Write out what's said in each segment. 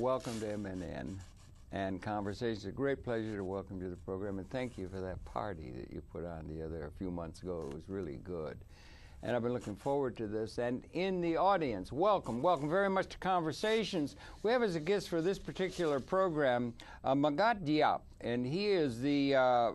welcome to MNN and Conversations. It's a great pleasure to welcome you to the program, and thank you for that party that you put on a few months ago. It was really good. And I've been looking forward to this. And in the audience, welcome very much to Conversations. We have as a guest for this particular program, Magatte Diop, and he is the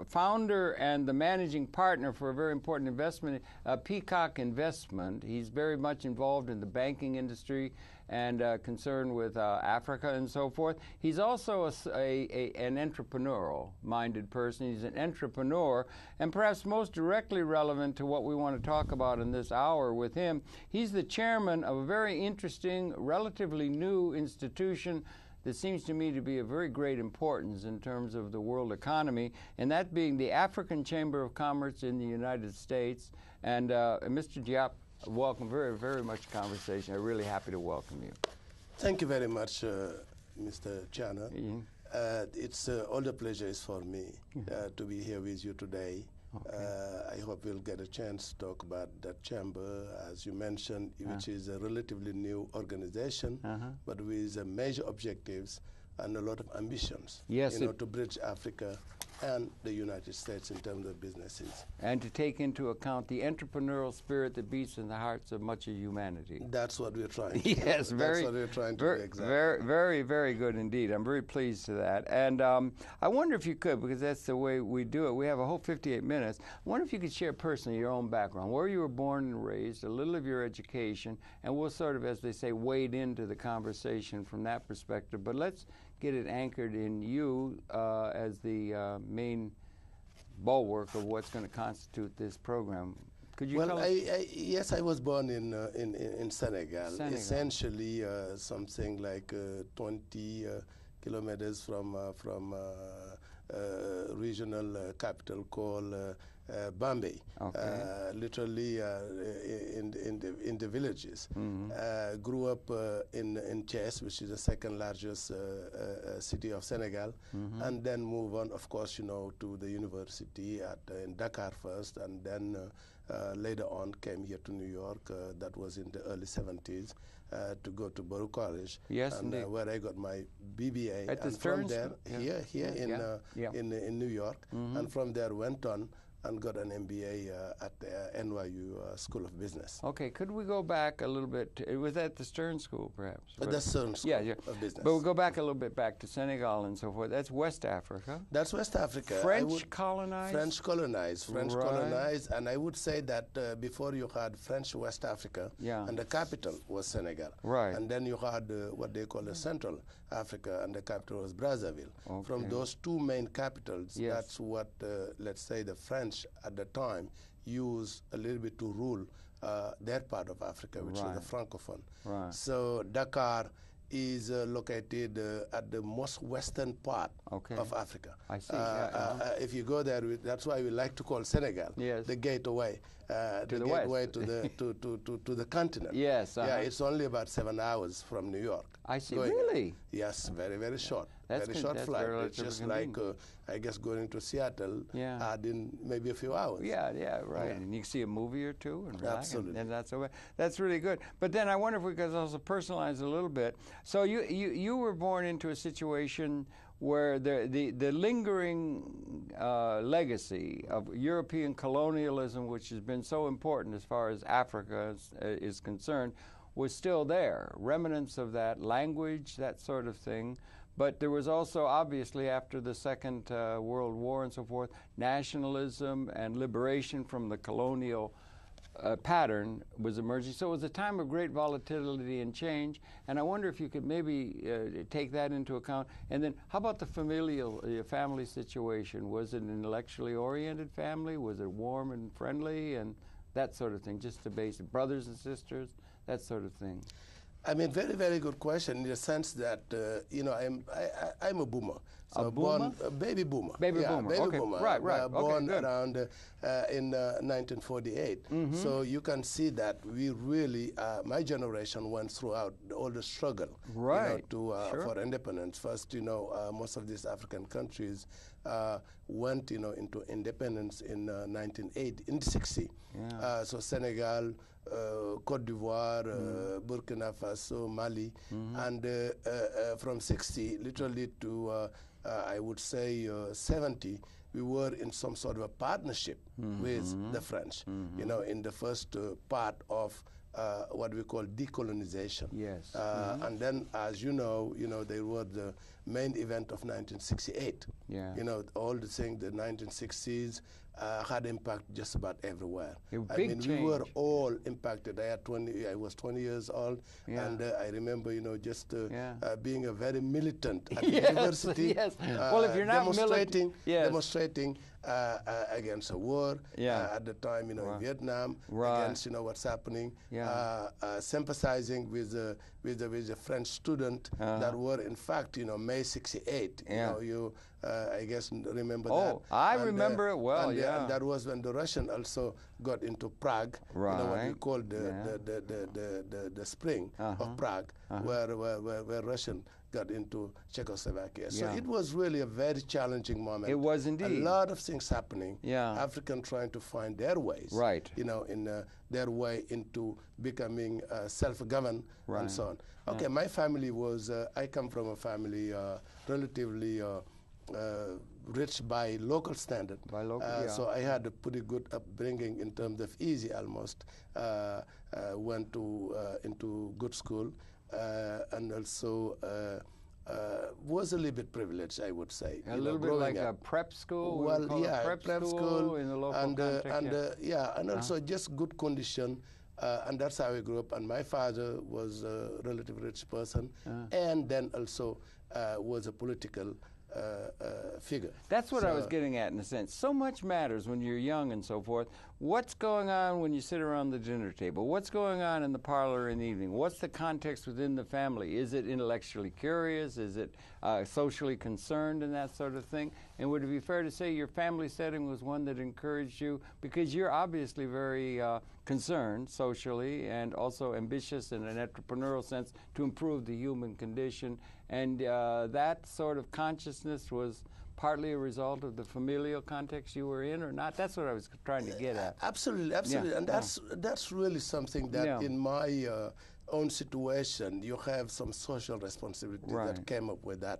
founder and the managing partner for a very important investment, Peacock Investment. He's very much involved in the banking industry and concerned with Africa and so forth. He's also an entrepreneurial-minded person. He's an entrepreneur, and perhaps most directly relevant to what we want to talk about in this hour with him, he's the chairman of a very interesting, relatively new institution that seems to me to be of very great importance in terms of the world economy, and that being the African Chamber of Commerce in the United States. And Mr. Diop, welcome very much to Conversation. I'm really happy to welcome you. Thank you very much, Mr. Chana. It's all the pleasure is for me to be here with you today. Okay. I hope we'll get a chance to talk about that chamber, as you mentioned, which is a relatively new organization, but with major objectives and a lot of ambitions, to bridge Africa and the United States in terms of businesses. And to take into account the entrepreneurial spirit that beats in the hearts of much of humanity. That's what we're trying to do. Yes, that's what we're trying to do, exactly. Very good indeed. I'm very pleased to that. And I wonder if you could, because that's the way we do it, we have a whole 58 minutes, I wonder if you could share personally your own background, where you were born and raised, a little of your education, and we'll sort of, as they say, wade into the conversation from that perspective. But let's get it anchored in you as the main bulwark of what's going to constitute this program. Could you tell us? Yes, I was born in Senegal. Essentially something like 20 kilometers from regional capital called Bambey, literally in the villages. Grew up in Thiès, which is the second largest city of Senegal, and then move on, of course, to the university in Dakar first, and then later on came here to New York. That was in the early 70s. To go to Borough College, where I got my BBA, and from there, here in New York, and from there went on and got an MBA at the NYU School of Business. Okay, could we go back a little bit? It was at the Stern School, perhaps? The Stern School of Business. But we'll go back a little bit back to Senegal and so forth. That's West Africa. That's West Africa. French colonized? French colonized. And I would say that before you had French West Africa, and the capital was Senegal. Right. And then you had what they call the Central Africa, and the capital was Brazzaville. Okay. From those two main capitals, that's what, let's say, the French at the time used a little bit to rule their part of Africa, which is the Francophone. Right. So Dakar is located at the most western part of Africa. I see. If you go there, that's why we like to call Senegal the gateway, the gateway to the continent. Yes. Yeah, it's only about 7 hours from New York. I see. Really? Yes, very short. Very short flight. It's just like, I guess, going to Seattle in maybe a few hours. Right. Yeah. And you can see a movie or two and relax. Absolutely. And that's really good. But then I wonder if we could also personalize a little bit. So you were born into a situation where the lingering legacy of European colonialism, which has been so important as far as Africa is concerned, was still there. Remnants of that language, that sort of thing. But there was also, obviously, after the Second World War and so forth, nationalism and liberation from the colonial pattern was emerging. So it was a time of great volatility and change. And I wonder if you could maybe take that into account. And then how about the family situation? Was it an intellectually oriented family? Was it warm and friendly and that sort of thing? Just the basic brothers and sisters, that sort of thing. I mean, very good question in the sense that, I'm a boomer. So born baby boomer. Baby boomer. Right. Born around in 1948. So you can see that we really, my generation went throughout the all the struggle right. sure. For independence. First, most of these African countries went into independence in 1960. Yeah. So Senegal, Cote d'Ivoire, Burkina Faso, Mali, and from 60 literally to I would say 70, we were in some sort of a partnership with the French, in the first part of what we call decolonization. Yes. And then, as you know, they were the main event of 1968. Yeah. All the things, the 1960s had impact just about everywhere. Big change. We were all impacted. I was 20 years old, and I remember, just being a very militant at the university. Yes. Well, if you're not demonstrating against a war at the time, in Vietnam, against what's happening, sympathizing with the French student that were in fact May 68. I guess remember that. Oh, I remember it well. And that was when the Russian also got into Prague. What we call the spring of Prague, where Russian got into Czechoslovakia. So it was really a very challenging moment. It was indeed. A lot of things happening. African trying to find their ways. Right. In their way into becoming self-governed and so on. Okay, my family was, I come from a family relatively rich by local standard. By local, So I had a pretty good upbringing in terms of easy almost. Went to into good school. And also was a little bit privileged, I would say. A little bit like a prep school? Well, prep school in the local context. And also just good condition. And that's how I grew up. And my father was a relatively rich person, and then also was a political figure. That's what I was getting at in a sense. So much matters when you're young and so forth. What's going on when you sit around the dinner table? What's going on in the parlor in the evening? What's the context within the family? Is it intellectually curious? Is it socially concerned and that sort of thing? And would it be fair to say your family setting was one that encouraged you? Because you're obviously very concerned socially and also ambitious in an entrepreneurial sense to improve the human condition. And that sort of consciousness was partly a result of the familial context you were in or not? That's what I was trying to get at. Absolutely. And that's really something that in my own situation, you have some social responsibility that came up with that.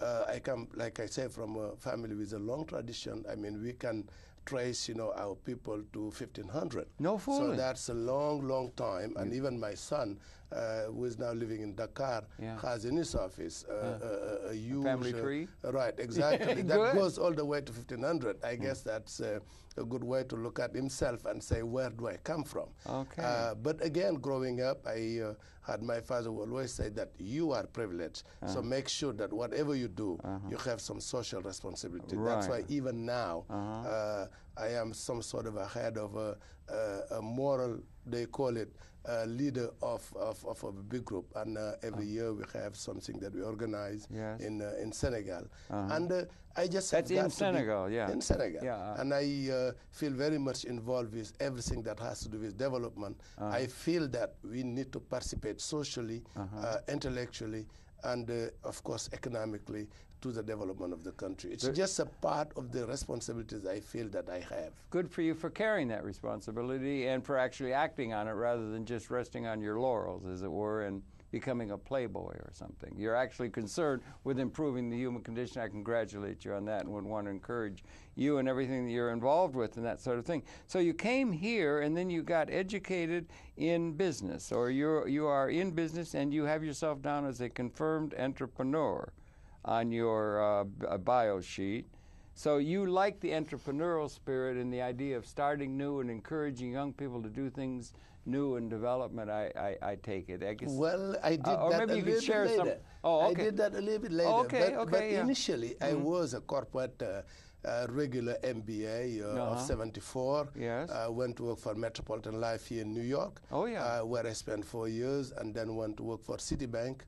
I come, like I say, from a family with a long tradition. I mean, we can trace, our people to 1500. No fooling. So that's a long, long time. And even my son, who is now living in Dakar, has in his office a huge family tree. Right, exactly. That goes all the way to 1500. I guess that's a good way to look at himself and say, where do I come from? Okay. But again, growing up, I had my father who always say that you are privileged. So make sure that whatever you do, you have some social responsibility. Right. That's why even now, I am some sort of a head of a moral, they call it, leader of a big group. And every year we have something that we organize in Senegal. And I just That's in Senegal, in Senegal. And I feel very much involved with everything that has to do with development. I feel that we need to participate socially, intellectually, and of course economically to the development of the country. It's just a part of the responsibilities I feel that I have. Good for you for carrying that responsibility and for actually acting on it rather than just resting on your laurels, as it were, and becoming a playboy or something. You're actually concerned with improving the human condition. I congratulate you on that and would want to encourage you and everything that you're involved with and that sort of thing. So you came here and then you got educated in business, or you are in business and you have yourself down as a confirmed entrepreneur on your bio sheet. So you like the entrepreneurial spirit and the idea of starting new and encouraging young people to do things new in development, I take it. I guess. Well, I did or that maybe a you could share little bit later. Oh, okay. I did that a little bit later. But initially, I was a corporate regular MBA of 74. Yes. Went to work for Metropolitan Life here in New York. Oh, yeah. Where I spent 4 years, and then went to work for Citigroup,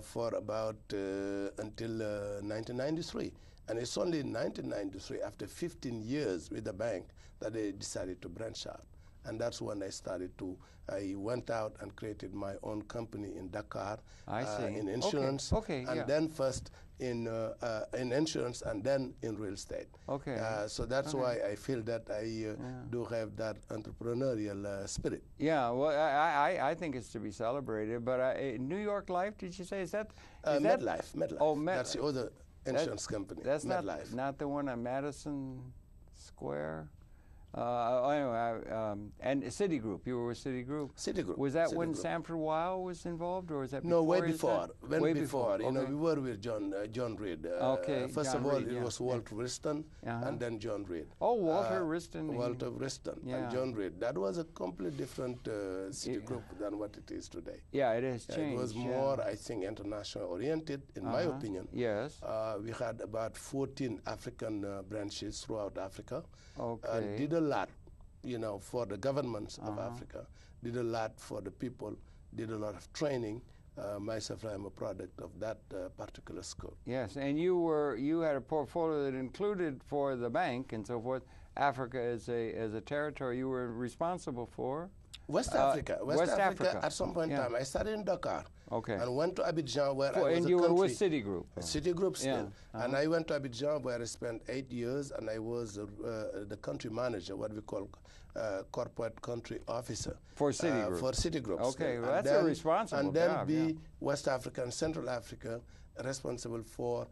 for about until 1993. And it's only in 1993, after 15 years with the bank, that they decided to branch out. and that's when I went out and created my own company in Dakar in insurance, and then first in insurance and then in real estate. So that's why I feel that I do have that entrepreneurial spirit. Yeah, well, I think it's to be celebrated. But New York Life, did you say, is that MetLife? Oh, That's the other insurance company. That's MetLife. not the one on Madison Square. Anyway, and Citigroup. You were with Citigroup. Citigroup. Was that when Sanford Weill was involved, or was that before? No, way before. Way before. You know, Okay. we were with John Reed. First John of all, Reed, it was Walter Wriston, and then John Reed. Oh, Walter Wriston. Walter Wriston and John Reed. That was a completely different Citigroup than what it is today. Yeah, it has changed. It was more, I think, international oriented, in my opinion. Yes. We had about 14 African branches throughout Africa. Okay. Did a lot, you know, for the governments of Africa. Did a lot for the people. Did a lot of training. Myself, I am a product of that particular school. Yes, and you had a portfolio that included, for the bank and so forth, Africa as a territory you were responsible for. West Africa. West Africa. At some point in time, I started in Dakar. And went to Abidjan, where I was and you were with Citigroup. Citigroup still. And I went to Abidjan, where I spent 8 years, and I was the country manager, what we call corporate country officer. For Citigroup. For Citigroup. Okay, well, that's a responsible job. And then West Africa and Central Africa, responsible for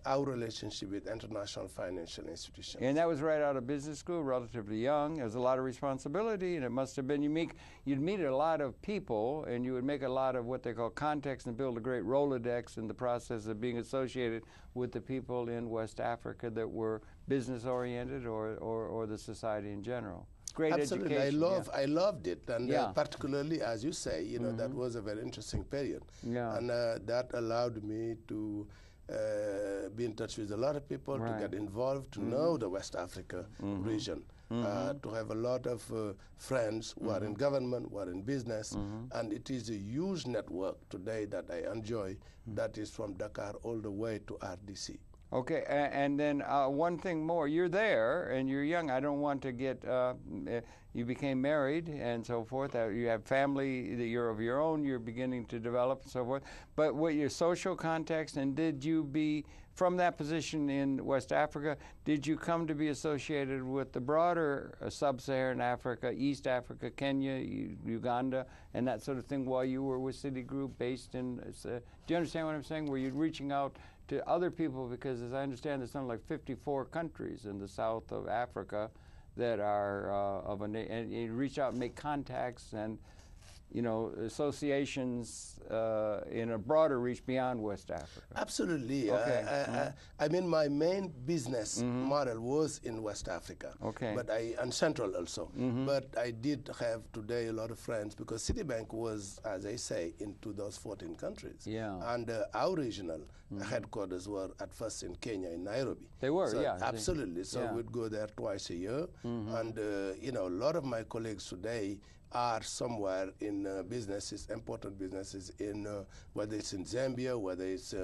our relationship with international financial institutions. And that was right out of business school, relatively young. There was a lot of responsibility, and it must have been you'd meet a lot of people, and you would make a lot of what they call context and build a great Rolodex in the process of being associated with the people in West Africa that were business-oriented or the society in general. Great Absolutely. education. I loved it, and particularly, as you say, you know, that was a very interesting period. And that allowed me to be in touch with a lot of people, to get involved, to know the West Africa region, to have a lot of friends who are in government, who are in business, and it is a huge network today that I enjoy that is from Dakar all the way to RDC. Okay, and then one thing more. You're there, and you're young. I don't want to get, you became married and so forth. You have family that you're of your own. You're beginning to develop and so forth. But what your social context, and did you from that position in West Africa, did you come to be associated with the broader sub-Saharan Africa, East Africa, Kenya, Uganda, and that sort of thing while you were with Citigroup based in, do you understand what I'm saying? Were you reaching out to other people, because as I understand, there's something like 54 countries in the south of Africa that are and you reach out and make contacts and, you know, associations in a broader reach beyond West Africa. Absolutely. Okay. I mean, my main business model was in West Africa. But and Central also. But I did have today a lot of friends, because Citibank was, as I say, into those 14 countries. And our regional headquarters were at first in Kenya, in Nairobi. They were, so absolutely. So we'd go there twice a year. And, you know, a lot of my colleagues today are somewhere in businesses, important businesses, in whether it's in Zambia, whether it's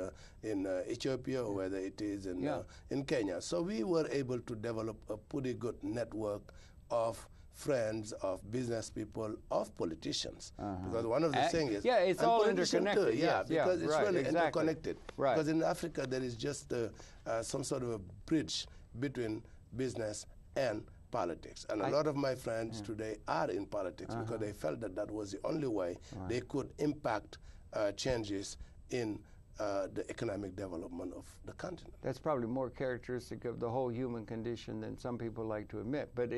in Ethiopia, or whether it is in Kenya. So we were able to develop a pretty good network of friends, of business people, of politicians. Because one of the things is... it's all interconnected. Too, because it's really interconnected. Right. Because in Africa, there is just some sort of a bridge between business and politics. And a lot of my friends today are in politics because they felt that that was the only way they could impact changes in the economic development of the continent. That's probably more characteristic of the whole human condition than some people like to admit, but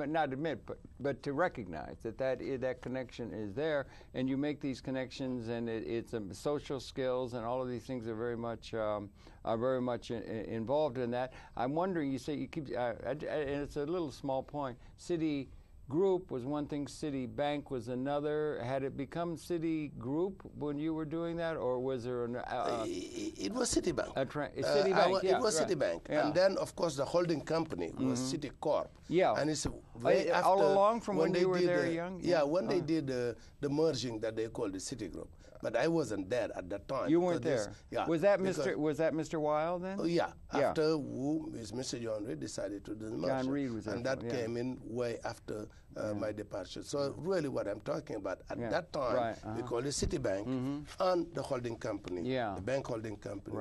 not admit, but to recognize that connection is there, and you make these connections, and it's social skills, and all of these things are very much involved in that. I'm wondering, you say you keep, and it's a little small point. Citigroup was one thing, Citibank was another. Had it become Citigroup when you were doing that, or was there an... it was Citibank. Citibank, it was Citibank. And then, of course, the holding company was Citicorp. And it's way after... All along from when you were there young? When they did the merging that they called the Citigroup. But I wasn't there at that time. You weren't there? Was that Mr. Weill then? Oh, yeah. After Mr. John Reed decided to do the merger. John Reed was there. And that came in way after my departure. So really what I'm talking about, at that time, we call it Citibank, and the holding company, the bank holding company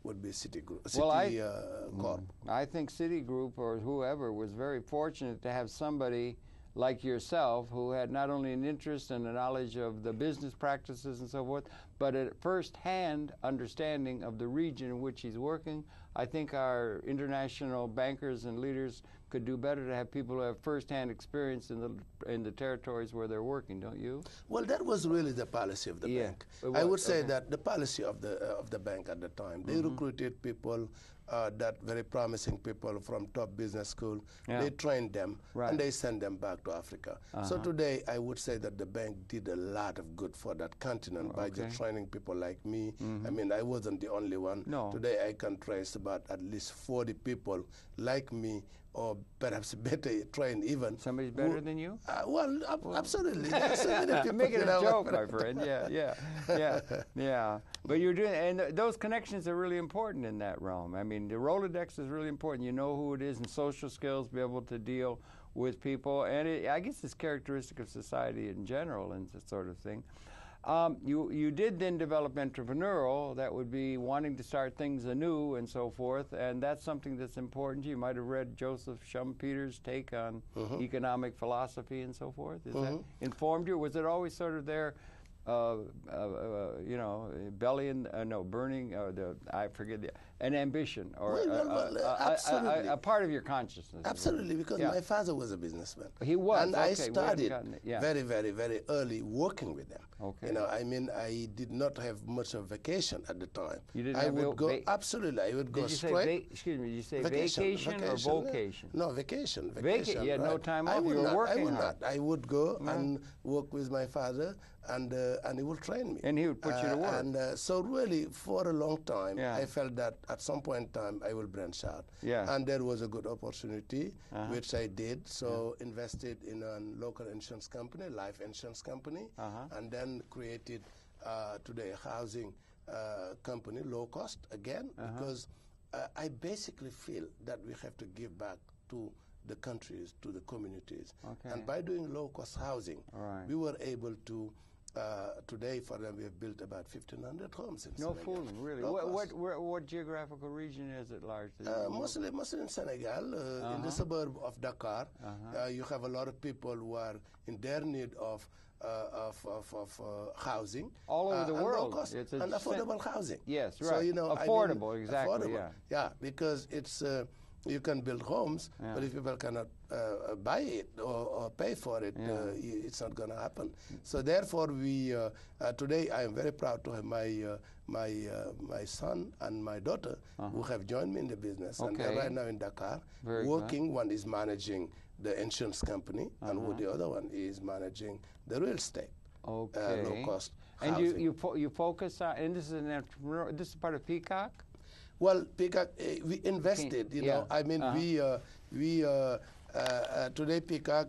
would be Citigroup, Citicorp. I think Citigroup or whoever was very fortunate to have somebody like yourself who had not only an interest and a knowledge of the business practices and so forth, but a first-hand understanding of the region in which he's working. I think our international bankers and leaders could do better to have people who have first-hand experience in the territories where they're working, don't you? Well, that was really the policy of the bank. I would say that the policy of the bank at the time, they recruited people, that very promising people from top business school. They trained them and they sent them back to Africa. So today, I would say that the bank did a lot of good for that continent by just training people like me. I mean, I wasn't the only one. Today, I can trace about at least 40 people like me, or perhaps better trained even. Somebody's better than you? Well, absolutely. I'm making a joke, my friend. Yeah. But you're doing, and those connections are really important in that realm. I mean, the Rolodex is really important. You know who it is, and social skills, be able to deal with people. And I guess it's characteristic of society in general and that sort of thing. You did then develop entrepreneurial, that would be wanting to start things anew and so forth, and that's something that's important. You might have read Joseph Schumpeter's take on economic philosophy and so forth. Is that informed you? Was it always sort of there, you know, burning, I forget, an ambition or a part of your consciousness? Absolutely, because my father was a businessman. He was, and I started very, very, very early working with them. You know, I mean, I did not have much of vacation at the time. You didn't I would go, absolutely, I would go straight. Excuse me, did you say vacation or vocation? No, vacation. You had no time off, you were working hard. I would go and work with my father, and he would train me. And he would put you to work. And so really, for a long time, I felt that at some point in time, I will branch out. And there was a good opportunity, which I did. So invested in a local insurance company, life insurance company, and then created today a housing company, low cost again, because I basically feel that we have to give back to the countries, to the communities. And by doing low cost housing, we were able to today, for them, we have built about 1,500 homes in Senegal. No fooling, really. What geographical region is it largely? Mostly in Senegal, in the suburb of Dakar. You have a lot of people who are in their need of housing. All over the world. And affordable housing. Yes, right. So, you know, affordable, exactly. Affordable. Yeah, because it's... you can build homes, but if people cannot buy it or pay for it, it's not going to happen. So therefore, we today I am very proud to have my son and my daughter who have joined me in the business, and they're right now in Dakar working. One is managing the insurance company, and the other one is managing the real estate. Low cost. And you focus on, and this is an entrepreneur. This is part of Peacock. Well, Peacock, we invested, you know, I mean, today Peacock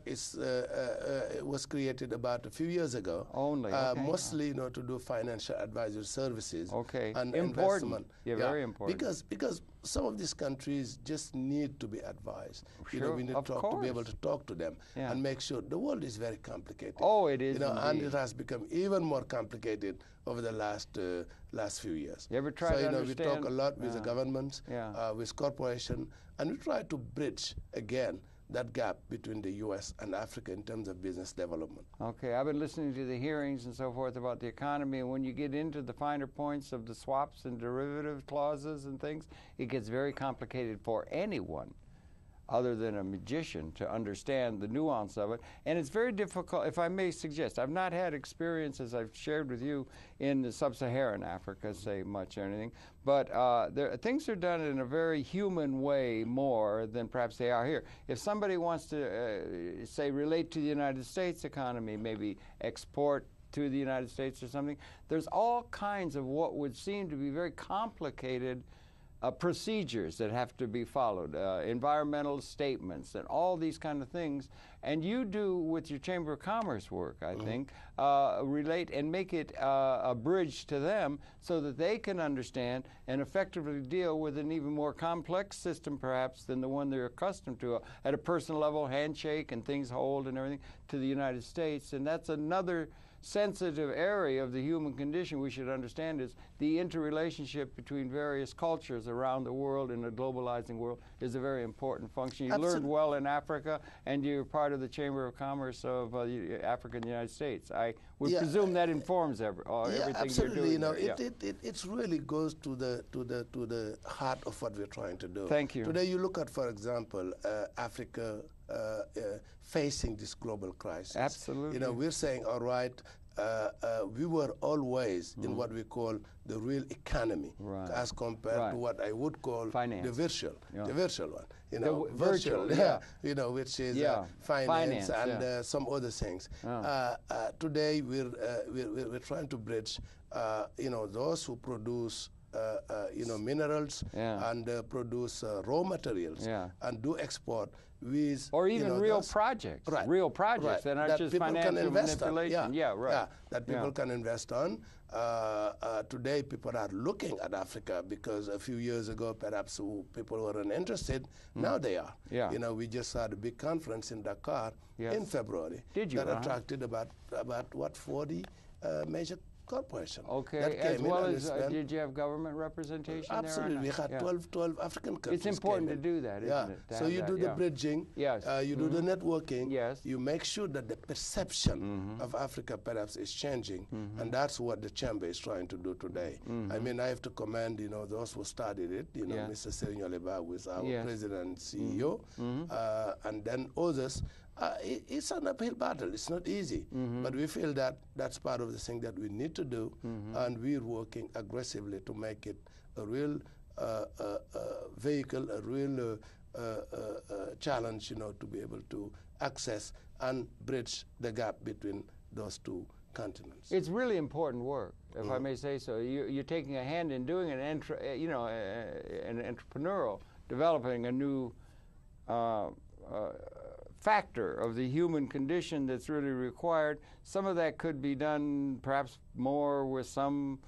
was created about a few years ago. Only, mostly, you know, to do financial advisory services. And important. Investment. Very important. Because some of these countries just need to be advised. You know, we need to be able to talk to them and make sure. The world is very complicated. Oh, it is. You know, and it has become even more complicated over the last few years. You ever try to understand? We talk a lot with the governments, with corporations, and we try to bridge again that gap between the U.S. and Africa in terms of business development. Okay, I've been listening to the hearings and so forth about the economy, and when you get into the finer points of the swaps and derivative clauses and things, it gets very complicated for anyone other than a magician to understand the nuance of it. And it's very difficult, if I may suggest. I've not had experience, as I've shared with you, in the sub-Saharan Africa, say, much or anything, but things are done in a very human way more than perhaps they are here. If somebody wants to, say, relate to the United States economy, maybe export to the United States or something, there's all kinds of what would seem to be very complicated procedures that have to be followed, environmental statements, and all these kind of things. And you do, with your Chamber of Commerce work, I think, relate and make it a bridge to them so that they can understand and effectively deal with an even more complex system, perhaps, than the one they're accustomed to, at a personal level, handshake and things hold and everything, to the United States. And that's another sensitive area of the human condition we should understand, is the interrelationship between various cultures around the world in a globalizing world is a very important function. You learned well in Africa, and you're part of the Chamber of Commerce of Africa and the United States. I would presume that informs everything absolutely. you're doing. It really goes to the heart of what we're trying to do. Thank you. Today, you look at, for example, Africa facing this global crisis. Absolutely. We're saying, all right, we were always in what we call the real economy, as compared to what I would call finance. the virtual one. Virtual, which is finance and some other things. Today, we're trying to bridge, those who produce minerals and produce raw materials and do export with, or even real projects, real projects that aren't just financial manipulation. That people can invest on. Today, people are looking at Africa because a few years ago, perhaps people weren't interested. Now they are. We just had a big conference in Dakar in February. Did you? That attracted about 40 major corporation. Okay, as well as, did you have government representation there? Absolutely, we had 12 African countries. It's important to do that, isn't it? So you do the bridging, you do the networking, you make sure that the perception of Africa perhaps is changing, and that's what the Chamber is trying to do today. I mean, I have to commend, those who started it, Mr. Serignoleba, who is our president and CEO, and then others. It's an uphill battle. It's not easy, but we feel that that's part of the thing that we need to do, and we're working aggressively to make it a real vehicle, a real challenge, to be able to access and bridge the gap between those two continents. It's really important work, if I may say so. You're taking a hand in doing an entrepreneurial, developing a new factor of the human condition that's really required. Some of that could be done perhaps more with some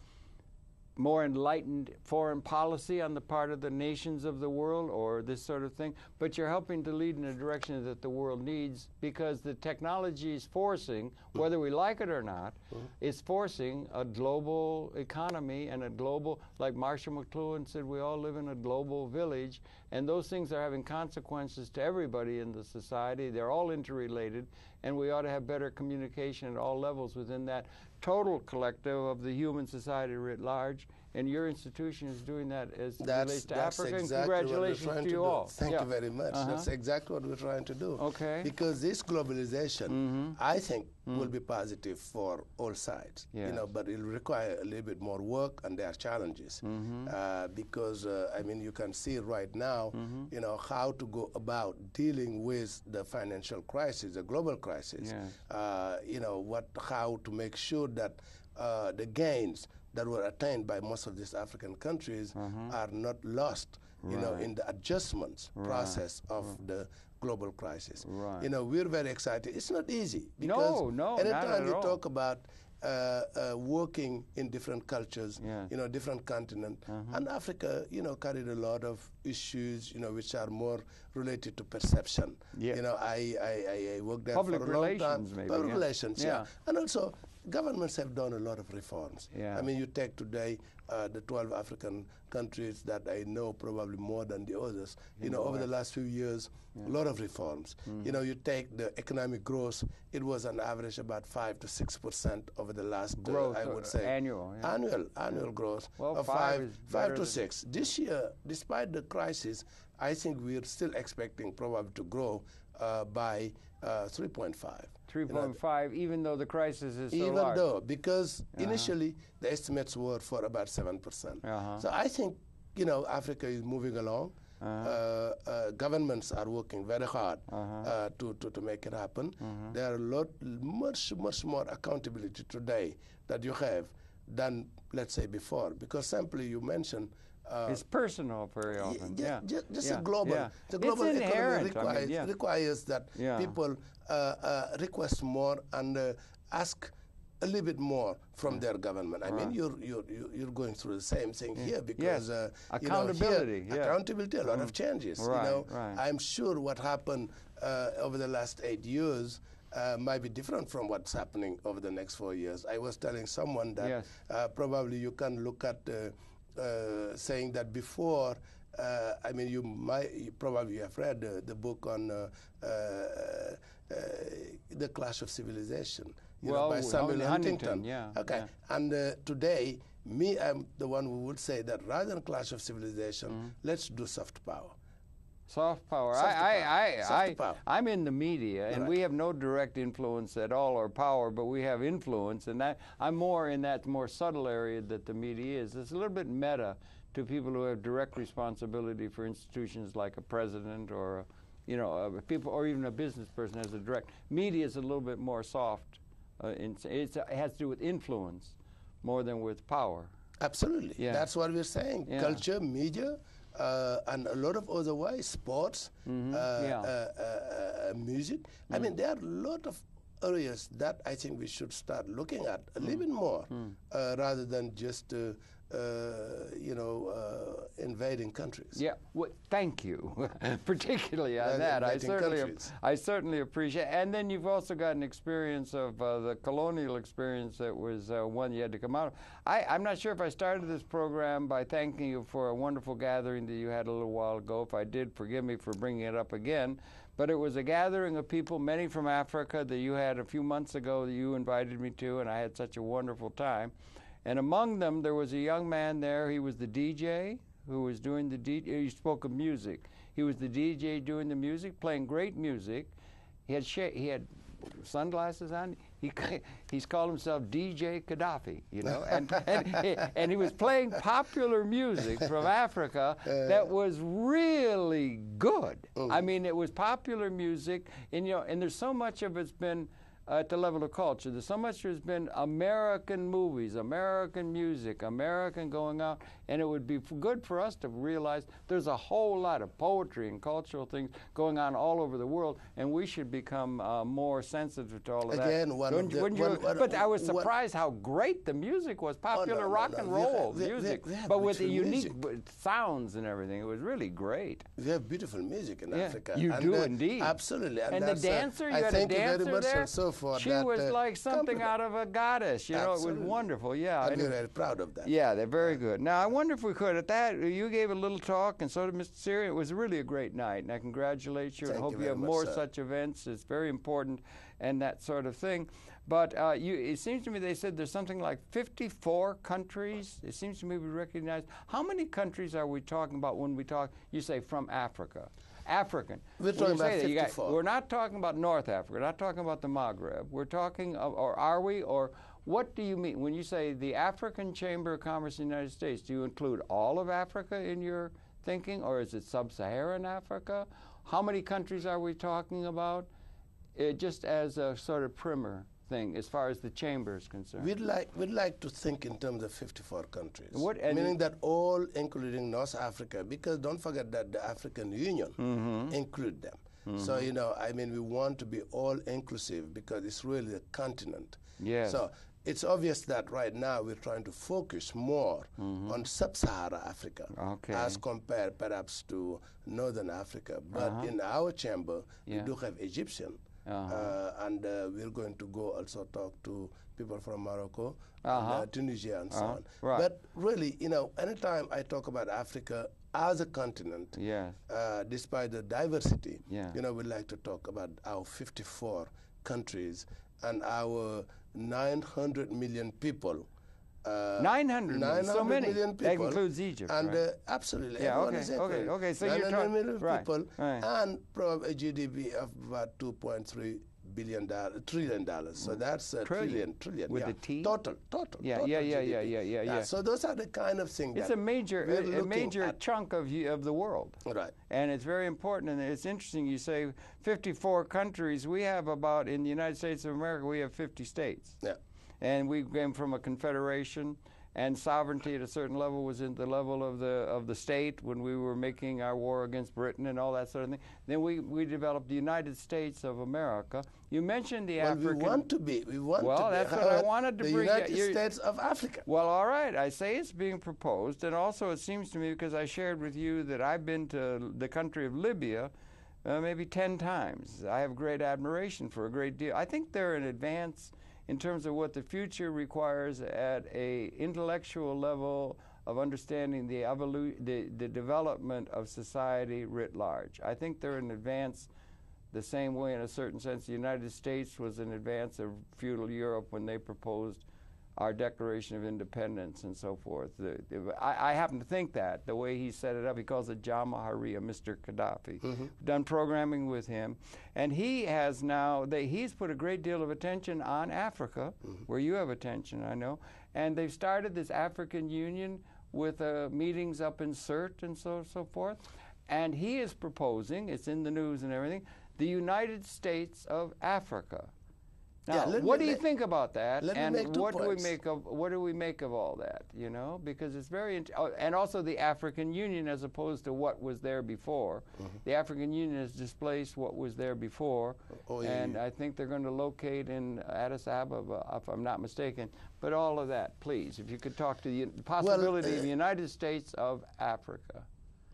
more enlightened foreign policy on the part of the nations of the world, or this sort of thing, but you're helping to lead in a direction that the world needs, because the technology is forcing, whether we like it or not, is forcing a global economy and a global, like Marshall McLuhan said, we all live in a global village, and those things are having consequences to everybody in the society. They're all interrelated, and we ought to have better communication at all levels within that total collective of the human society writ large, and your institution is doing that as it relates to Africa, and congratulations to you all. Thank you very much. That's exactly what we're trying to do. Okay. Because this globalization, I think, will be positive for all sides, but it'll require a little bit more work, and there are challenges. Because, I mean, you can see right now, how to go about dealing with the financial crisis, the global crisis, how to make sure that the gains that were attained by most of these African countries are not lost, in the adjustments process of the global crisis. We're very excited. It's not easy, because anytime you talk about working in different cultures, different continents, and Africa, carried a lot of issues, which are more related to perception. I worked there for a long time. Public relations, and also governments have done a lot of reforms. I mean, you take today the 12 African countries that I know, probably more than the others, over the last few years, a lot of reforms. You take the economic growth, it was on average about 5 to 6% over the last, growth, I would say. Annual growth of 5 to 6. This year, despite the crisis, I think we're still expecting probably to grow by 3.5. 3.5, even though the crisis is so large. Even though, because initially the estimates were for about 7%. So I think, Africa is moving along. Governments are working very hard to make it happen. There are much more accountability today that you have than, let's say, before. Because simply you mentioned it's personal very often. Just a global. The global economy requires that people request more and ask a little bit more from their government. I mean, you're going through the same thing here because accountability, accountability, a lot of changes. I'm sure what happened over the last 8 years might be different from what's happening over the next 4 years. I was telling someone that probably you can look at saying that before. I mean, you probably have read the book on the Clash of Civilization. By Samuel Huntington. And today, I'm the one who would say that rather than Clash of Civilization, let's do soft power. Soft power. I'm in the media, and we have no direct influence at all or power, but we have influence, and I'm more in that more subtle area that the media is. It's a little bit meta to people who have direct responsibility for institutions like a president or people, or even a business person has a direct. Media is a little bit more soft. It has to do with influence more than with power. Absolutely. That's what we're saying. Culture, media, and a lot of other ways, sports, music. I mean, there are a lot of areas that I think we should start looking at a little bit more rather than just invading countries. Well, thank you, particularly on that. I certainly appreciate. And then you've also got an experience of the colonial experience that was one you had to come out of. I'm not sure if I started this program by thanking you for a wonderful gathering that you had a little while ago. If I did, forgive me for bringing it up again. But it was a gathering of people, many from Africa, that you had a few months ago that you invited me to, and I had such a wonderful time. And among them, there was a young man there. He was the DJ who was doing the DJ. He spoke of music. He was the DJ doing the music, playing great music. He had sunglasses on. He's called himself DJ Gaddafi, and he was playing popular music from Africa that was really good. I mean, it was popular music, and there's so much of it's been at the level of culture. There's so much there's been American movies, American music, American going out, and it would be good for us to realize there's a whole lot of poetry and cultural things going on all over the world, and we should become more sensitive to all of that. But I was surprised how great the music was, popular rock and roll music, but with the unique sounds and everything. It was really great. We have beautiful music in Africa. You do indeed. Absolutely. And the dancer, you had a dancer there? She was like something out of a goddess. It was wonderful. I'm very proud of that. Yeah, they're very good. Now, I wonder if we could, at that, you gave a little talk, and so did Mr. Siri. It was really a great night, and I congratulate you, and hope you have more such events. It's very important, and that sort of thing. But it seems to me they said there's something like 54 countries. It seems to me we recognize. How many countries are we talking about when we talk, you say, from Africa? African. We're talking about 54. We're not talking about North Africa. We're not talking about the Maghreb. We're talking, or are we? Or what do you mean when you say the African Chamber of Commerce in the United States? Do you include all of Africa in your thinking, or is it sub-Saharan Africa? How many countries are we talking about? Just as a sort of primer thing, as far as the chamber is concerned. We'd like to think in terms of 54 countries, meaning that all, including North Africa, because don't forget that the African Union include them. So, I mean, we want to be all inclusive because it's really a continent. So it's obvious that right now we're trying to focus more on sub-Saharan Africa as compared perhaps to Northern Africa. But in our chamber, we do have Egyptian. And we're going to go also talk to people from Morocco, and, Tunisia, and so on. But really, anytime I talk about Africa as a continent, despite the diversity, we like to talk about our 54 countries and our 900 million people. 900 so many. Million people. That includes Egypt, and absolutely. Okay. So you're talking million people, and probably a GDP of about $2.3 trillion. So that's a trillion. With the T? Total. Yeah. So those are the kind of things. It's a major chunk of the world. Right. And it's very important, and it's interesting. You say 54 countries. We have about, in the United States of America, we have 50 states. Yeah. And we came from a confederation, and sovereignty at a certain level was in the level of the state when we were making our war against Britain and all that sort of thing. Then we developed the United States of America. You mentioned the African. We want to be. Well, that's what I wanted to bring. The United States of Africa. Well, all right. I say it's being proposed, and also it seems to me, because I shared with you that I've been to the country of Libya maybe 10 times. I have great admiration for a great deal. I think they're in advance in terms of what the future requires at a intellectual level of understanding the development of society writ large. I think they're in advance the same way, in a certain sense, the United States was in advance of feudal Europe when they proposed our Declaration of Independence and so forth. I happen to think that, the way he set it up, he calls it Jamahariya, Mr. Gaddafi. Done programming with him. And he has now, he's put a great deal of attention on Africa, where you have attention, I know. And they've started this African Union with meetings up in Sirte and so forth. And he is proposing, it's in the news and everything, the United States of Africa. Now, what do you think about that? And what do we make of all that? You know, because it's very and also the African Union as opposed to what was there before. The African Union has displaced what was there before, and I think they're going to locate in Addis Ababa, if I'm not mistaken. But all of that, please, if you could talk to the possibility of the United States of Africa.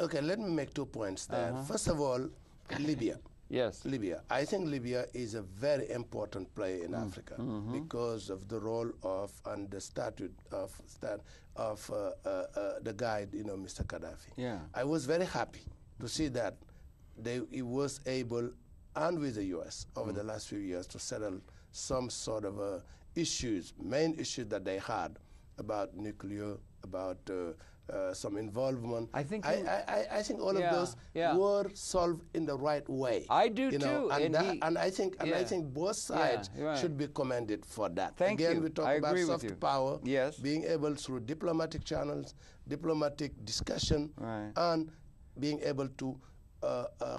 Okay, let me make 2 points there. First of all, Libya. Yes. Libya. I think Libya is a very important player in Africa because of the role of and the statute of the guy, you know, Mr. Gaddafi. Yeah. I was very happy to see that he was able, and with the U.S. over the last few years, to settle some sort of main issues that they had about nuclear, about some involvement. I think all of those were solved in the right way. I do too. And I think both sides should be commended for that. Again, we talk about soft power, being able through diplomatic channels, diplomatic discussion, and being able to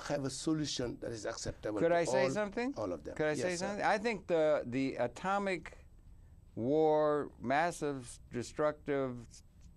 have a solution that is acceptable. Could I say something? All of them. Could I say something? I think the atomic war, massive, destructive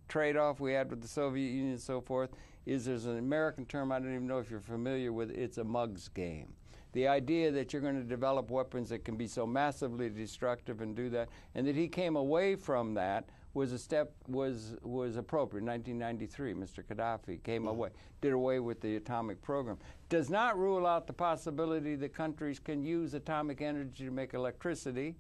trade-off we had with the Soviet Union and so forth is, there's an American term, I don't even know if you're familiar with it, it's a mug's game. The idea that you're going to develop weapons that can be so massively destructive and do that, and that he came away from that was appropriate. In 1993, Mr. Gaddafi came away, did away with the atomic program. Does not rule out the possibility that countries can use atomic energy to make electricity.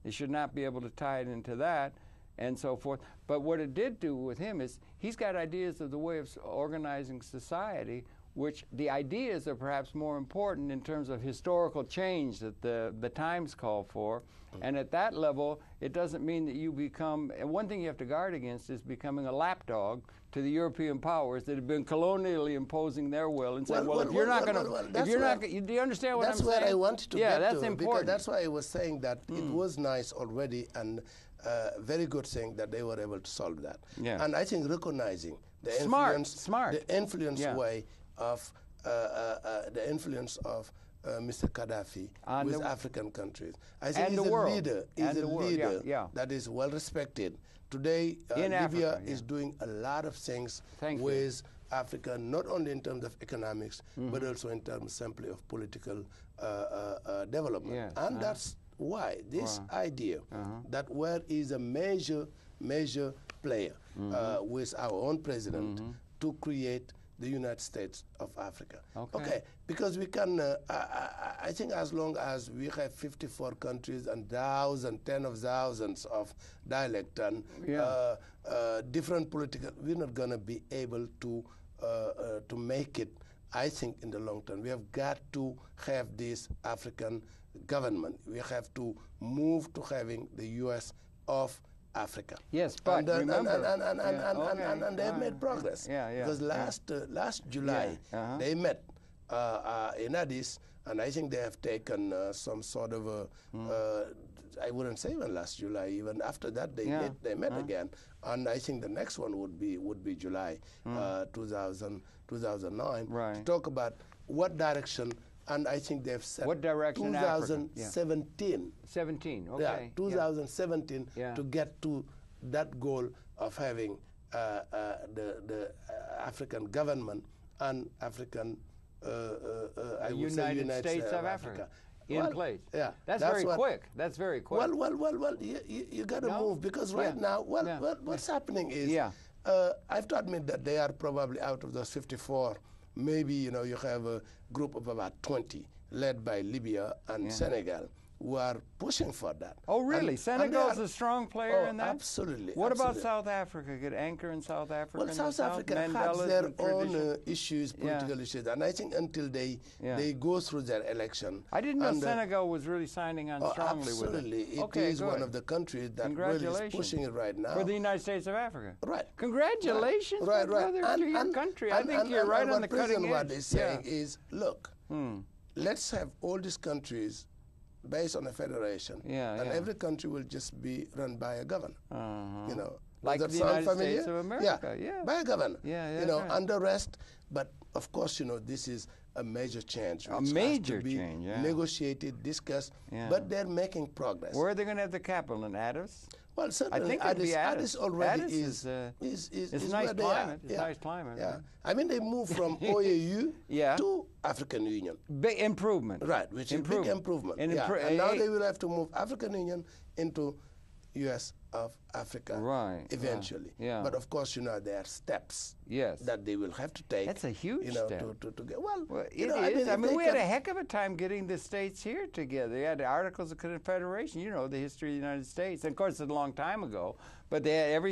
They should not be able to tie it into that, and so forth. But what it did do with him is he's got ideas of the way of organizing society, which the ideas are perhaps more important in terms of historical change that the times call for. And at that level, it doesn't mean that you become, and one thing you have to guard against is becoming a lapdog to the European powers that have been colonially imposing their will and saying, well, if you're not going to, do you understand what I'm saying? That's where I wanted to get to. That's important. Because that's why I was saying that it was nice already and very good thing that they were able to solve that. Yeah. And I think recognizing the influence way of the influence of Mr. Gaddafi with African countries. I think he's a leader. He's a leader that is well respected. Today, Libya is doing a lot of things with Africa, not only in terms of economics, but also in terms simply of political development. And that's why this idea that where is a major player with our own president to create the United States of Africa. Okay, because we can, I think as long as we have 54 countries and tens of thousands of dialects and different political, we're not going to be able to make it, I think, in the long term. We have got to have this African government. We have to move to having the U.S. of Africa. Yes, but remember, and they have made progress. Because last July they met in Addis, and I think they have taken some sort of I wouldn't say even last July. Even after that, they met again, and I think the next one would be July 2009 to talk about what direction. And I think they've set what direction 2017. 17, okay. 2017 to get to that goal of having the African government and African United States of Africa in place. Yeah, that's very quick. That's very quick. Well. You got to move, because right now, what's happening is, I have to admit that they are probably out of those 54. Maybe you have a group of about 20 led by Libya and Senegal, who are pushing for that. Oh, really? Senegal's a strong player in that? Absolutely. What about South Africa? Could anchor in South Africa? Well, South Africa has their own issues, political issues, and I think until they go through their election. I didn't know Senegal was really signing on strongly with it. Absolutely. It is one of the countries that really is pushing it right now. For the United States of Africa. Right. Congratulations, brother, to your country. I think you're right on the cutting edge. What they're saying is, look, let's have all these countries based on a federation, and every country will just be run by a governor. Like does the that sound United familiar? States of America, by a governor. Right. And the rest. But of course, this is a major change. A major change, negotiated, discussed, but they're making progress. Where are they going to have the capital, in Addis? Well, certainly, I think Addis already Addis is nice where they climate. are. It's nice climate. Yeah. I mean, they moved from OAU to African Union. Big improvement. Right, which is big improvement. And now they will have to move African Union into U.S. of Africa eventually. But of course, there are steps that they will have to take. That's a huge step. To get, well, it is. I mean, we had a heck of a time getting the states here together. They had the Articles of Confederation, the history of the United States. And of course, it's a long time ago. But they had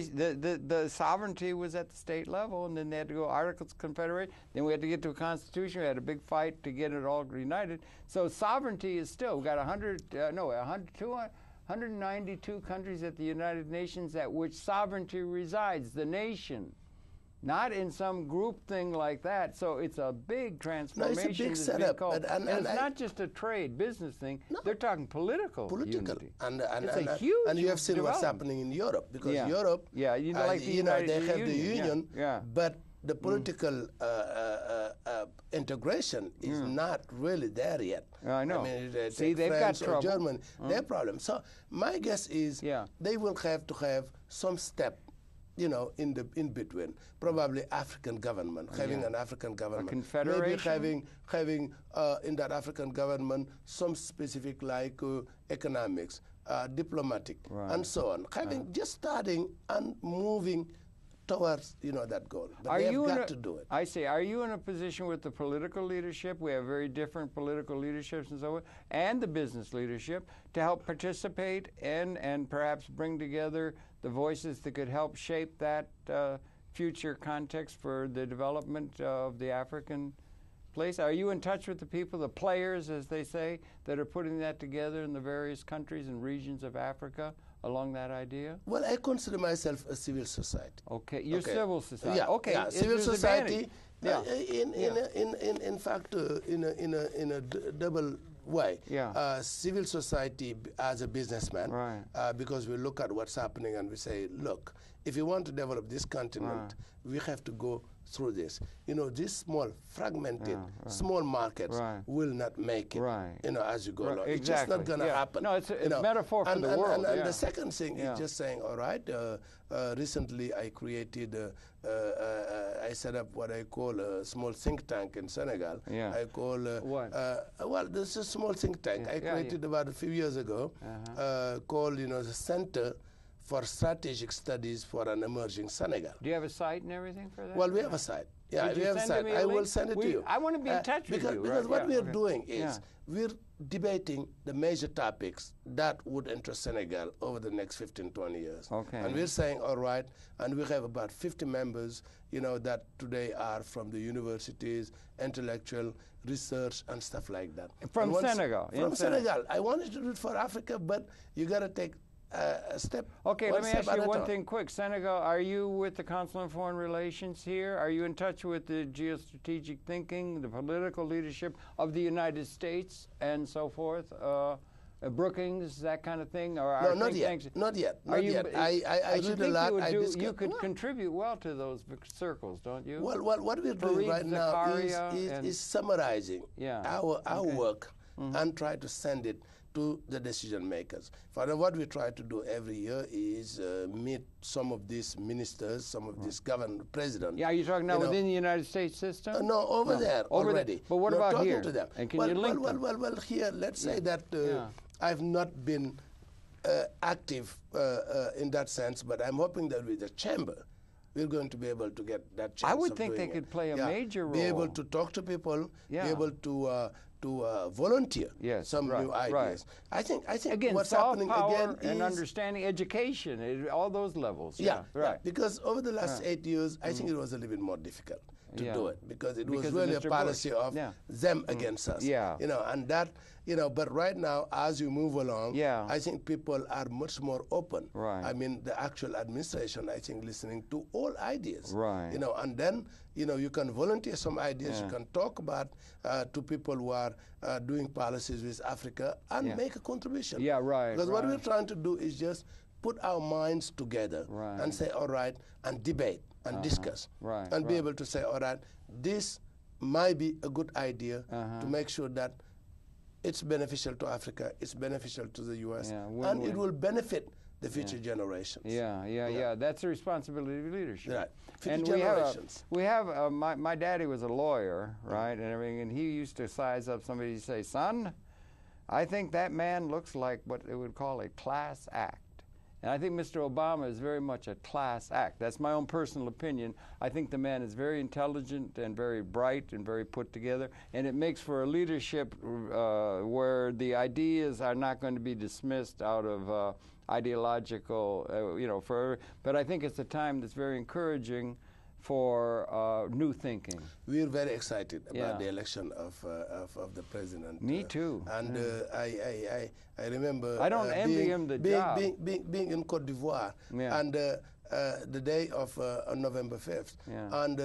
the sovereignty was at the state level, and then they had to go Articles of Confederation. Then we had to get to a constitution. We had a big fight to get it all united. So sovereignty is still, we've got 192 countries at the United Nations at which sovereignty resides, the nation, not in some group thing like that. So it's a big transformation. No, it's a big setup. And it's not just a business thing. No. They're talking political unity. It's a huge and you have seen what's happening in Europe, because Europe, like the United they have Union. the union, but the political integration is not really there yet. I know. I mean, see, they've France got trouble. Or Germany, their problem. So my guess is they will have to have some step, in between. Probably African government, having an African government. A confederation? Maybe having in that African government some specific economics, diplomatic, and so on. Just starting and moving towards that goal. But they've got to do it. I see. Are you in a position with the political leadership? We have very different political leaderships and so on, and the business leadership to help participate and perhaps bring together the voices that could help shape that future context for the development of the African place? Are you in touch with the people, the players, as they say, that are putting that together in the various countries and regions of Africa along that idea? Well, I consider myself a civil society. Okay, you're civil society. Yeah, okay, civil society. In fact, in a double way. Civil society as a businessman, because we look at what's happening and we say, look, if you want to develop this continent, we have to go through this. These small, fragmented, small markets will not make it, as you go along. Exactly. It's just not going to happen. No, it's a metaphor for the world. And the second thing is just saying, all right, recently I created, I set up what I call a small think tank in Senegal. I call, what? Well, this is a small think tank I created about a few years ago, called, the Center for Strategic Studies for an Emerging Senegal. Do you have a site and everything for that? Well, we have a site. Yeah, we have a site. I will send it to you. I want to be in touch with you. Because what we are doing is we're debating the major topics that would interest Senegal over the next 15, 20 years. And we're saying, all right, and we have about 50 members, that today are from the universities, intellectual, research, and stuff like that. From Senegal? From Senegal. I wanted to do it for Africa, but you got to take a step. Okay, let me ask you one thing quick. Senegal, are you with the Council on Foreign Relations here? Are you in touch with the geostrategic thinking, the political leadership of the United States and so forth? Brookings, that kind of thing? Or no, not yet. Not yet. Not yet. I read a lot. You could contribute well to those circles, don't you? Well, what we're doing right now is summarizing our work and try to send it to the decision makers. Father, what we try to do every year is meet some of these ministers, some of these presidents. Yeah, are you talking now within the United States system? No, over there already. There. But what about talking here? To them. And can you link them? Well, here, let's say that I've not been active in that sense, but I'm hoping that with the chamber, we're going to be able to get that chance. I would think they could play a major role. Be able to talk to people, be able to volunteer some new ideas. I think again, what's soft happening power again and is understanding, education, all those levels. Yeah, because over the last 8 years, I think it was a little bit more difficult to do it because it was really a policy of them against us. And that, but right now, as you move along, I think people are much more open. I mean, the actual administration, I think, listening to all ideas. And then, you can volunteer some ideas. You can talk about to people who are doing policies with Africa and make a contribution. Because what we're trying to do is just put our minds together and say, all right, and debate and discuss and be able to say, all right, this might be a good idea to make sure that it's beneficial to Africa, it's beneficial to the U.S., and it will benefit the future generations. That's the responsibility of leadership. Right. Future And generations. we have my daddy was a lawyer, right, and everything, and he used to size up somebody and say, son, I think that man looks like what they would call a class act. And I think Mr. Obama is very much a class act. That's my own personal opinion. I think the man is very intelligent and very bright and very put together, and it makes for a leadership where the ideas are not going to be dismissed out of ideological, but I think it's a time that's very encouraging for new thinking. We're very excited about the election of the president. Me too. And I remember I don't envy him the job. Being in Côte d'Ivoire and the day of November 5th. And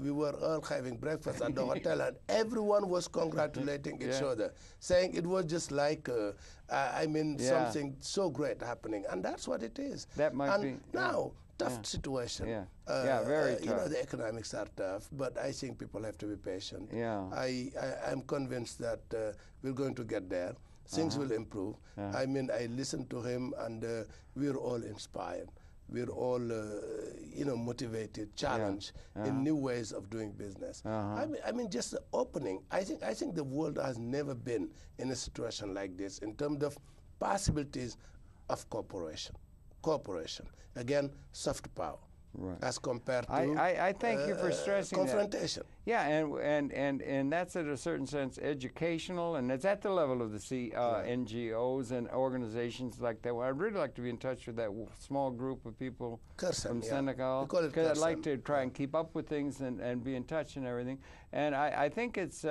we were all having breakfast at the hotel, and everyone was congratulating each other, saying it was just like, something so great happening. And that's what it is. That might be. Now, tough situation. Very tough. The economics are tough, but I think people have to be patient. I'm convinced that we're going to get there. Things will improve. I listened to him, and we're all inspired. We're all, motivated, challenged in new ways of doing business. Just the opening. I think the world has never been in a situation like this in terms of possibilities of cooperation. Again, soft power. As compared to I thank you for stressing confrontation. That. And that's in a certain sense educational, and it's at the level of the NGOs and organizations like that. Well, I'd really like to be in touch with that small group of people from Senegal, because I'd like to try and keep up with things and be in touch and everything. And I think it's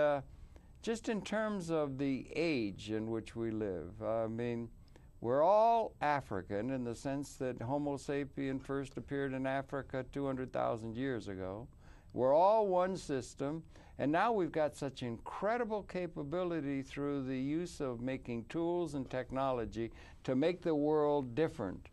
just in terms of the age in which we live. We're all African in the sense that Homo sapien first appeared in Africa 200,000 years ago. We're all one system, and now we've got such incredible capability through the use of making tools and technology to make the world different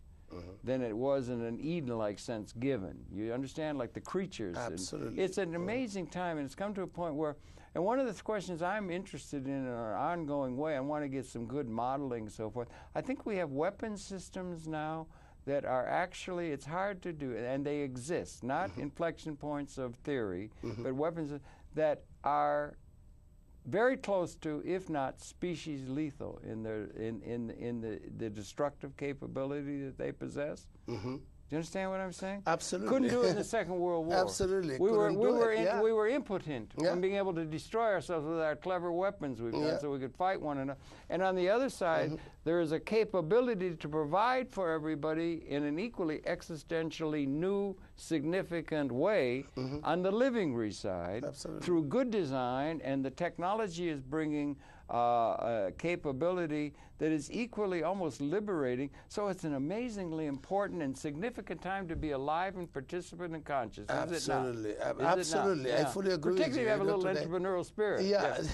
than it was in an Eden-like sense given. You understand? Like the creatures. Absolutely. It's an amazing time, and it's come to a point where, and one of the questions I'm interested in an ongoing way, I want to get some good modeling and so forth. I think we have weapon systems now that are actually, it's hard to do, and they exist, not inflection points of theory, but weapons that are very close to, if not species lethal, in the destructive capability that they possess. Do you understand what I'm saying? Absolutely. Couldn't do it in the Second World War. Absolutely. We were impotent from being able to destroy ourselves with our clever weapons we've got, so we could fight one another. And on the other side, there is a capability to provide for everybody in an equally existentially new, significant way on the living side through good design, and the technology is bringing capability that is equally almost liberating. So it's an amazingly important and significant time to be alive and participant and conscious. Absolutely. Is it not? Absolutely. I fully agree with you. Particularly if you have a little entrepreneurial spirit.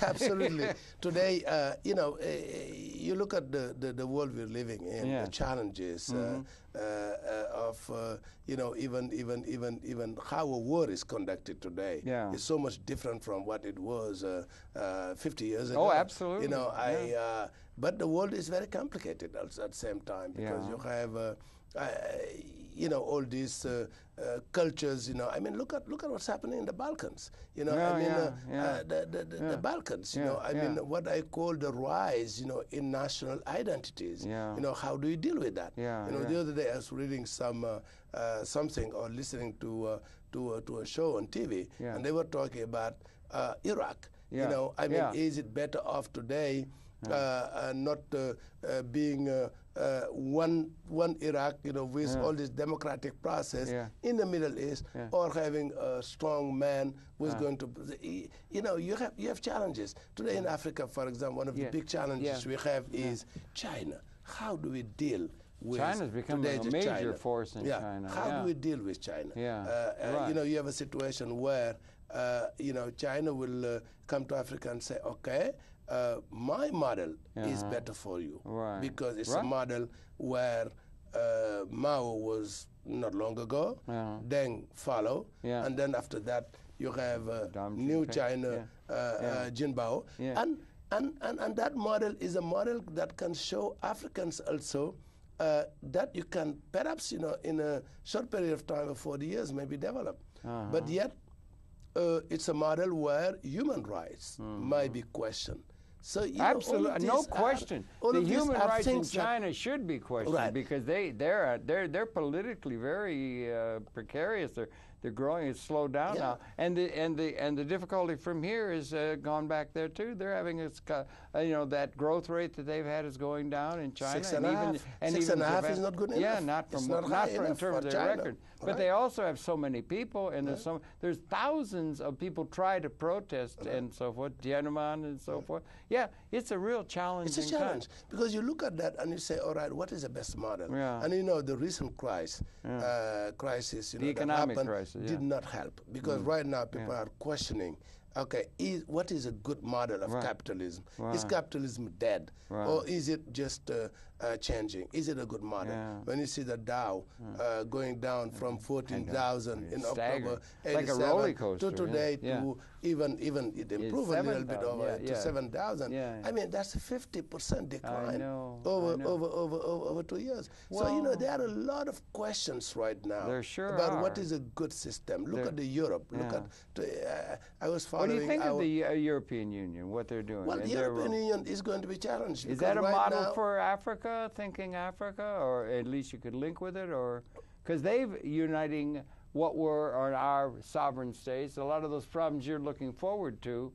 Absolutely. Today, you look at the world we're living in, the challenges of even how a war is conducted today is so much different from what it was 50 years ago. Oh, absolutely. But the world is very complicated also at the same time, because you have, all these cultures. I mean, look at what's happening in the Balkans. The Balkans. I mean, what I call the rise, in national identities. How do you deal with that? The other day I was reading something or listening to a show on TV, and they were talking about Iraq. I mean, is it better off today not being one Iraq, with all this democratic process in the Middle East, or having a strong man who's going to, you have challenges. Today in Africa, for example, one of the big challenges we have is China. How do we deal with China's becoming a major force in China. How do we deal with China? You have a situation where, China will come to Africa and say, okay, my model is better for you, because it's a model where Mao was not long ago, Deng follow, and then after that you have new China, Jinbao, and that model is a model that can show Africans also that you can perhaps, in a short period of time of 40 years, maybe develop. But yet, it's a model where human rights might be questioned. So, absolutely, no question. The human rights in China should be questioned, because they're politically very precarious. They're growing. It's slowed down now, and the difficulty from here is gone back there too. They're having that growth rate that they've had is going down in China. 6.5 is not good enough. Yeah, not in terms of their record. But they also have so many people, and there's thousands of people try to protest and so forth, Tiananmen and so forth. Yeah, it's a real challenge. It's a challenge, because you look at that and you say, all right, what is the best model? And the recent crisis, the economic crisis, did not help, because right now people are questioning, okay, what is a good model of capitalism? Is capitalism dead, or is it just changing? Is it a good model? When you see the Dow going down from 14,000 in October 87 like a roller coaster, to today to even it improved a little bit over to 7,000. I mean, that's a 50% decline over 2 years. So there are a lot of questions right now about what is a good system. Look at the Europe. Look at I was following. What do you think of the European Union? What they're doing? Well, the European Union is going to be challenged. Is that a model for Africa? Thinking Africa, or at least you could link with it, or because they've uniting what were our sovereign states. A lot of those problems you're looking forward to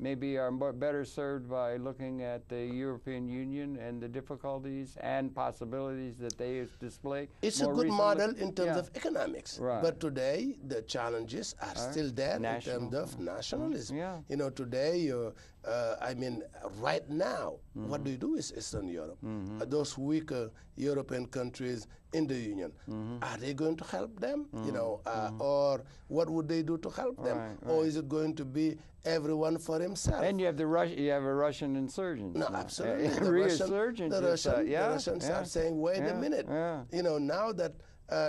maybe are better served by looking at the European Union and the difficulties and possibilities that they display. It's a good model in terms of economics, but today the challenges are still there in terms of nationalism. Today, I mean, right now, what do you do with Eastern Europe? Those weaker European countries in the Union, are they going to help them? Or what would they do to help them? Or is it going to be everyone for himself? And you have a Russian insurgent. No, absolutely. The Russians are saying, wait a minute. Now that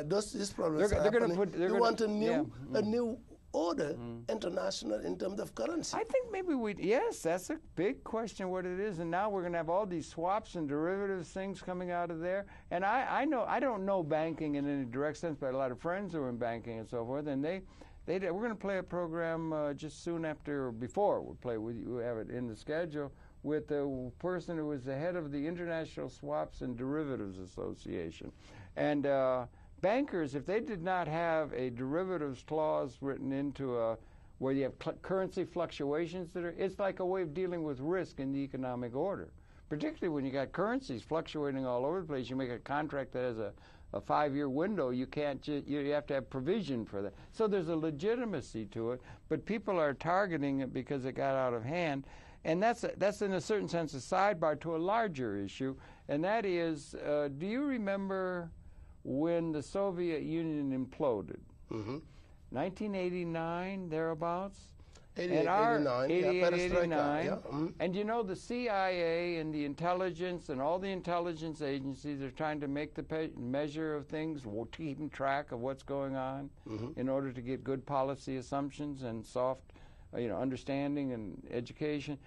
these problems are happening, you want a new order, international, in terms of currency. I think maybe yes, that's a big question what it is. And now we're going to have all these swaps and derivatives things coming out of there. And I don't know banking in any direct sense, but a lot of friends who are in banking and so forth, and we're going to play a program just soon after, or before we have it in the schedule, with the person who was the head of the International Swaps and Derivatives Association. And bankers, if they did not have a derivatives clause written into where you have currency fluctuations it's like a way of dealing with risk in the economic order. Particularly when you got currencies fluctuating all over the place, you make a contract that has a 5-year window, you can't. You have to have provision for that. So there's a legitimacy to it, but people are targeting it because it got out of hand, and that's in a certain sense a sidebar to a larger issue, and that is, do you remember when the Soviet Union imploded? 1989, thereabouts? 89. And the CIA and the intelligence and all the intelligence agencies are trying to make the measure of things, keeping track of what's going on in order to get good policy assumptions and soft understanding and education.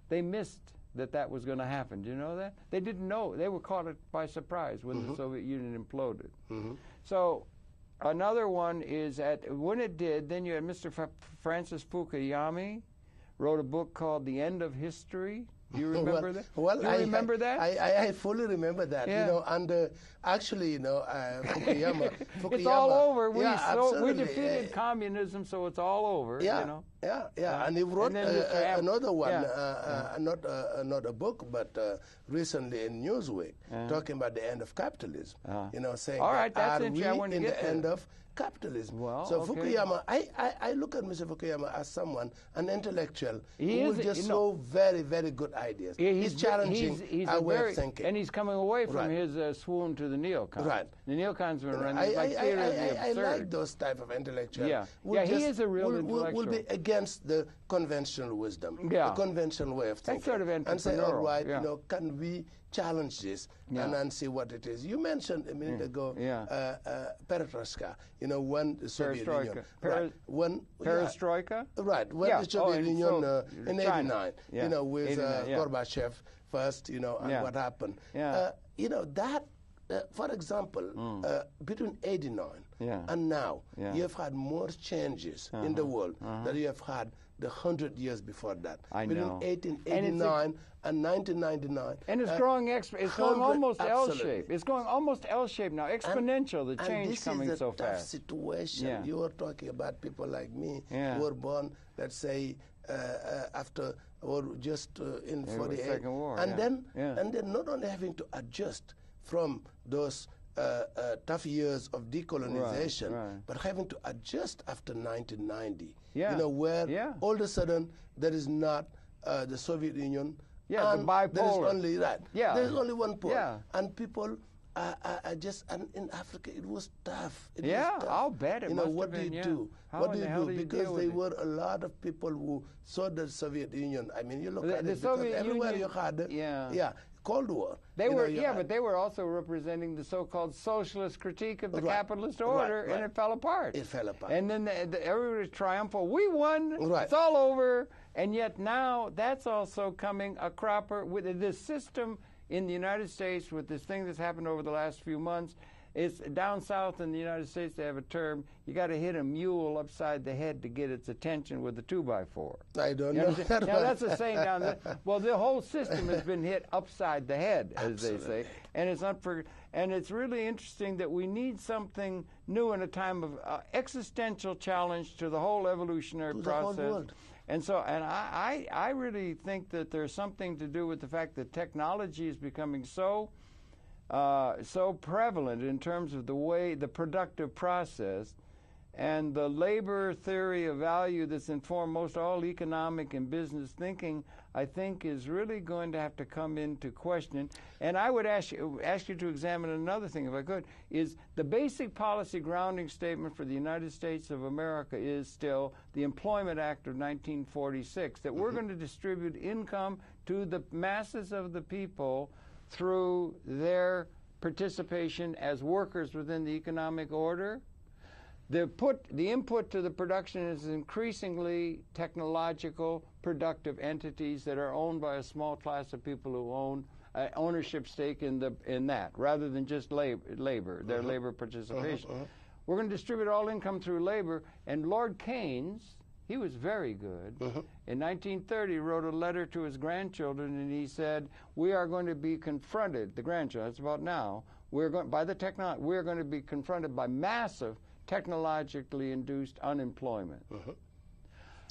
They missed that was going to happen. Do you know that? They didn't know. They were caught by surprise when the Soviet Union imploded. So another one is when it did, then you had Mr. Francis Fukuyama wrote a book called The End of History. Do you remember that? Well, do you remember that? I fully remember that. Yeah. You know, and actually, you know, Fukuyama. It's all over. We defeated communism, so it's all over. Yeah, you know? yeah. And he wrote another one, Yeah. not a book, but recently in Newsweek, talking about the end of capitalism. You know, saying, all right, that's are we in the end of capitalism? Well, so okay. Fukuyama, I look at Mr. Fukuyama as someone, an intellectual, who will just know, show very, very good ideas. He's challenging our way of thinking. And he's coming away from his swoon to the neocons. Right. The neocons were running like theater of the absurd. I like those type of intellectuals. Yeah, he is a real intellectual. Will be against the conventional wisdom, the conventional way of thinking. That's sort of entrepreneurial. And say, all right, you know, can we challenge this and then see what it is? You mentioned a minute ago Perestroika, you know, when the Soviet Union. Perestroika? Right, when the Soviet Union in '89, you know, with Gorbachev first, you know, and what happened. You know, that, for example, between '89 and now, you have had more changes in the world than you have had the 100 years before that. Between 1889 and 1999. And it's growing it's going almost L-shaped. It's going almost L-shaped now, exponential, the change coming so fast. And this is a tough situation. You were talking about people like me who were born, let's say, after or just in 48. Second War, and then not only having to adjust from those tough years of decolonization, but having to adjust after 1990. You know, where all of a sudden there is not the Soviet Union. The bipolar. There is only that. There is only one pole. And people are just, and in Africa it was tough. It was tough. I'll bet it You know, must what have do been, you do? How What do in the you hell do? do you Because deal there with were a lot of people who saw the Soviet Union. I mean, you look at the it, Soviet because everywhere Union, you had Cold War. They were, but they were also representing the so-called socialist critique of the capitalist order, and it fell apart. It fell apart. And then everybody was triumphant. We won. Right. It's all over. And yet now that's also coming a cropper with this system in the United States with this thing that's happened over the last few months. It's down south in the United States, they have a term, you got to hit a mule upside the head to get its attention with a 2x4. I don't know that Now, that's a saying down there. Well, the whole system has been hit upside the head, as they say. And it's really interesting that we need something new in a time of existential challenge to the whole evolutionary process. The whole world. And so, I really think that there's something to do with the fact that technology is becoming so prevalent in terms of the productive process, and the labor theory of value that's informed most all economic and business thinking, I think, is really going to have to come into question. And I would ask you to examine another thing, if I could, is the basic policy grounding statement for the United States of America is still the Employment Act of 1946, that we're going to distribute income to the masses of the people through their participation as workers within the economic order. The input to the production is increasingly technological, productive entities that are owned by a small class of people who own ownership stake in that, rather than just labor, their labor participation. We're going to distribute all income through labor, and Lord Keynes, he was very good. In 1930, he wrote a letter to his grandchildren, and he said, we are going to be confronted, the grandchildren, that's about now, we're going to be confronted by massive technologically induced unemployment.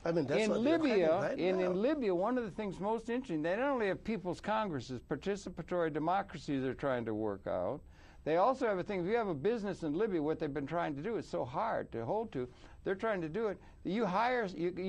I mean, that's in Libya, in Libya, one of the things most interesting, they not only have people's congresses, participatory democracies they're trying to work out, they also have a thing, if you have a business in Libya, what they've been trying to do is so hard to hold to, they're trying to do it. You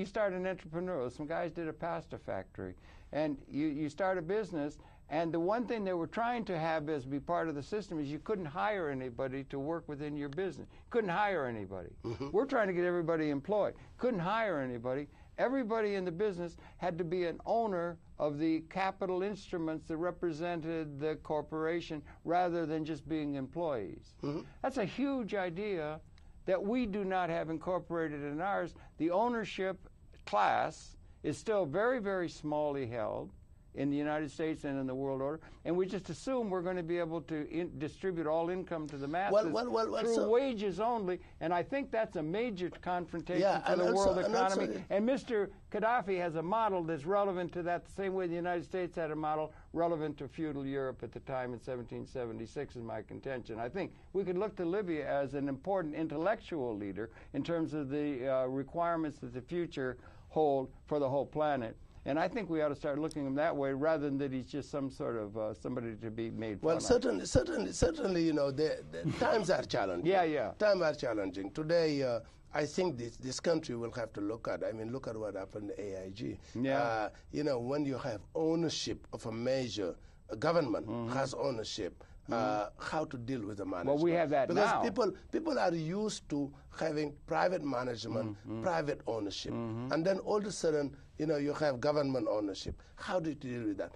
start an entrepreneur. Some guys did a pasta factory, and you start a business, and the one thing they were trying to have as be part of the system is you couldn't hire anybody to work within your business. Couldn't hire anybody. We're trying to get everybody employed. Couldn't hire anybody. Everybody in the business had to be an owner of the capital instruments that represented the corporation rather than just being employees. That's a huge idea that we do not have incorporated in ours. The ownership class is still very, very smallly held. in the United States and in the world order, and we just assume we're going to be able to distribute all income to the masses through wages only, and I think that's a major confrontation for the world economy. And Mr. Gaddafi has a model that's relevant to that the same way the United States had a model relevant to feudal Europe at the time in 1776, is my contention. I think we could look to Libya as an important intellectual leader in terms of the requirements that the future hold for the whole planet. And I think we ought to start looking at him that way rather than that he's just some sort of somebody to be made fun of. Well, certainly, you know, the times are challenging. Yeah. Times are challenging. Today, I think this country will have to look at, look at what happened to AIG. Yeah. You know, when you have ownership of a major government has ownership, how to deal with the management. Well, we have that now. Because people are used to having private management, private ownership. And then all of a sudden, you know, you have government ownership. How do you deal with that?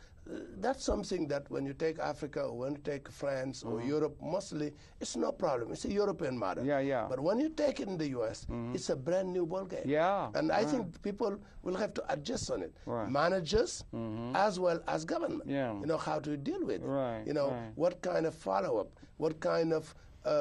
That's something that when you take Africa or when you take France or Europe, mostly, it's no problem. It's a European matter. Yeah. But when you take it in the U.S., it's a brand new ballgame. Yeah. And I think people will have to adjust on it. Right. Managers as well as government. Yeah. You know, how to deal with it. Right. You know, what kind of follow-up, what kind of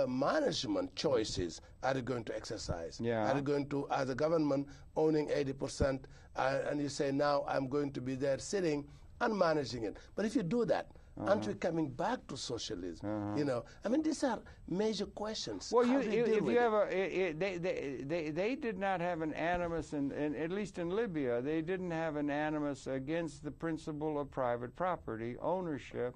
management choices are you going to exercise? Yeah. Are you going to, as a government, owning 80%, and you say, now I'm going to be there sitting and managing it. But if you do that, aren't we coming back to socialism? You know, these are major questions. Well, they did not have an animus, at least in Libya, they didn't have an animus against the principle of private property ownership.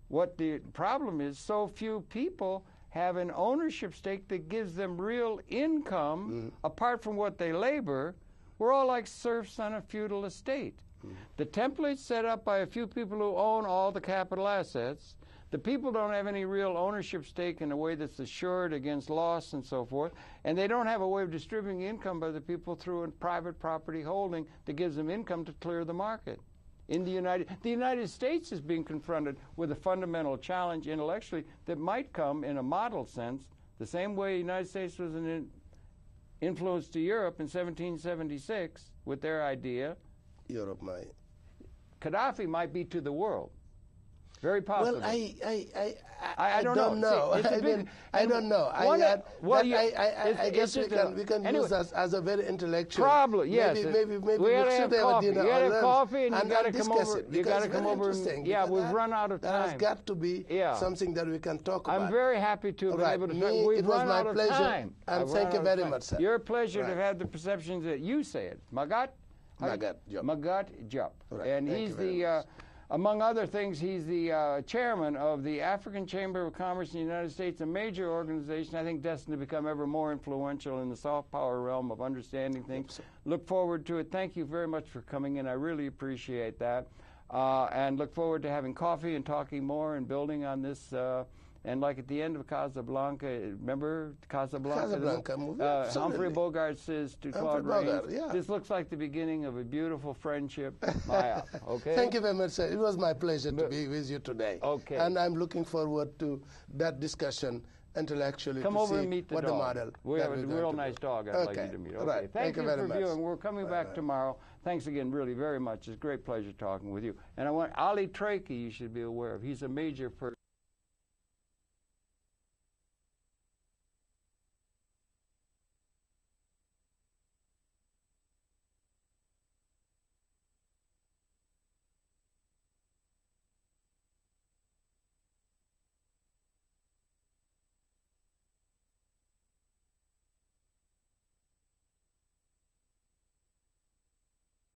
What the problem is, so few people have an ownership stake that gives them real income apart from what they labor. We're all like serfs on a feudal estate. The template's set up by a few people who own all the capital assets. The people don't have any real ownership stake in a way that's assured against loss and so forth, and they don't have a way of distributing income by the people through a private property holding that gives them income to clear the market. In the United States is being confronted with a fundamental challenge intellectually that might come in a model sense, the same way the United States was an influence to Europe in 1776 with their idea. Europe might. Gaddafi might be to the world. Very possible. Well, I don't know. I don't know. I guess we can use us as a very intellectual. Probably, yes. Maybe we gotta have coffee. You gotta have coffee, and you gotta come over. You gotta come over. Yeah, we've run out of time. That has got to be something that we can talk about. I'm very happy to be able to talk. We've run out of time. And thank you very much, sir. Your pleasure to have the perceptions that you say it. Magatte Diop. Magatte Diop. And he's the, among other things, he's the chairman of the African Chamber of Commerce in the United States, a major organization, I think, destined to become ever more influential in the soft power realm of understanding things. Look forward to it. Thank you very much for coming in. I really appreciate that. And look forward to having coffee and talking more and building on this. And like at the end of Casablanca, remember Casablanca? Casablanca movie. Humphrey Bogart says to Claude Rains, this looks like the beginning of a beautiful friendship. Maya, okay? Thank you very much, sir. It was my pleasure to be with you today. Okay. And I'm looking forward to that discussion intellectually. Come over and meet the dog. Model we have a real nice dog I'd like you to meet. Okay. Right. Thank you very for much. viewing. We're coming back tomorrow. Thanks again, really, very much. It's a great pleasure talking with you. And I want Ali Trakey, you should be aware of. He's a major person.